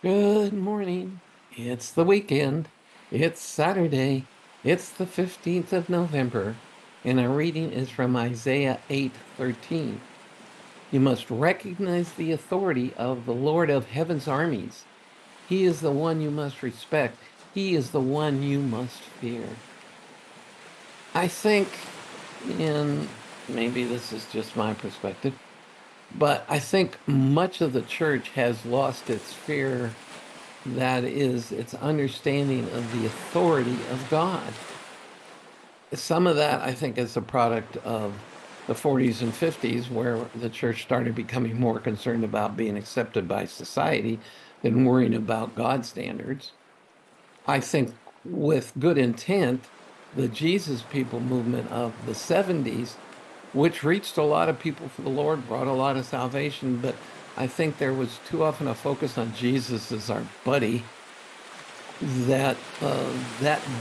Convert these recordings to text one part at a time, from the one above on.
Good morning. It's the weekend. It's Saturday. It's the 15th of November, and our reading is from Isaiah 8:13. You must recognize the authority of the Lord of heaven's armies. He is the one you must respect. He is the one you must fear. I think, and maybe this is just my perspective, but I think much of the church has lost its fear, that is its understanding of the authority of God. Some of that, I think, is a product of the 40s and 50s, where the church started becoming more concerned about being accepted by society than worrying about God standards. I think with good intent, the Jesus People movement of the 70s, which reached a lot of people for the Lord, brought a lot of salvation, but I think there was too often a focus on Jesus as our buddy that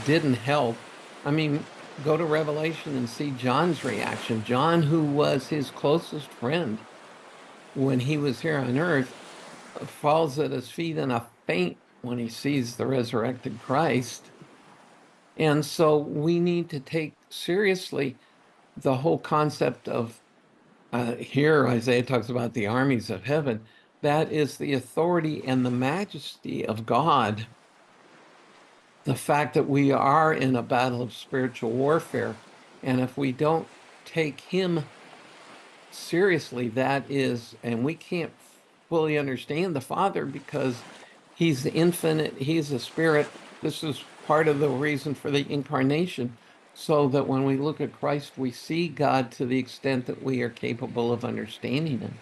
didn't help. I mean, go to Revelation and see John's reaction. John, who was his closest friend when he was here on earth, falls at his feet in a faint when he sees the resurrected Christ. And so we need to take seriously the whole concept of here Isaiah talks about the armies of heaven. That is the authority and the majesty of God. The fact that we are in a battle of spiritual warfare, and if we don't take him seriously, that is, and we can't fully understand the Father because he's infinite, he's a spirit. This is part of the reason for the incarnation, so that when we look at Christ, we see God to the extent that we are capable of understanding him.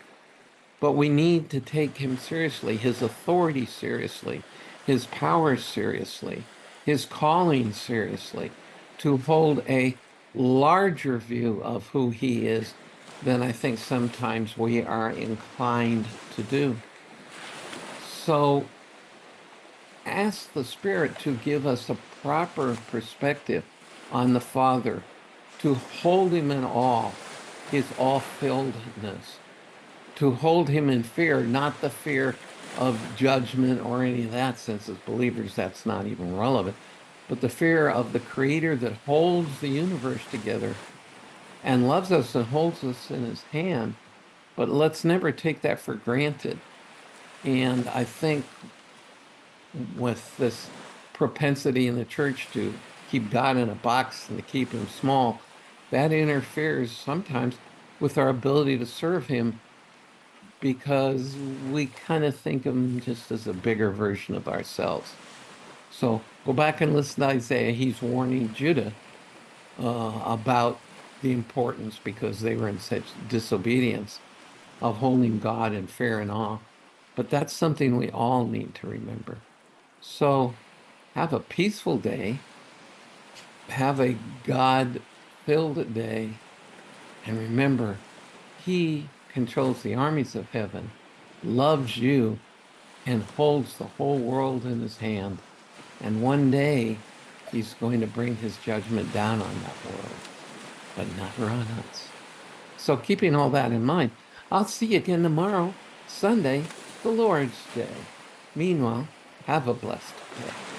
But we need to take him seriously, his authority seriously, his power seriously, his calling seriously, to hold a larger view of who he is than I think sometimes we are inclined to do. So ask the Spirit to give us a proper perspective on the Father, to hold him in awe, his all-filledness, to hold him in fear, not the fear of judgment or any of that, since as believers that's not even relevant, but the fear of the Creator that holds the universe together and loves us and holds us in his hand. But let's never take that for granted. And I think with this propensity in the church to keep God in a box and to keep him small, that interferes sometimes with our ability to serve him, because we kind of think of him just as a bigger version of ourselves. So go back and listen to Isaiah. He's warning Judah about the importance, because they were in such disobedience, of holding God in fear and awe. But that's something we all need to remember. So have a peaceful day, have a God-filled day, and remember, he controls the armies of heaven, loves you, and holds the whole world in his hand. And one day, he's going to bring his judgment down on that world, but not on us. So keeping all that in mind, I'll see you again tomorrow, Sunday, the Lord's Day. Meanwhile, have a blessed day.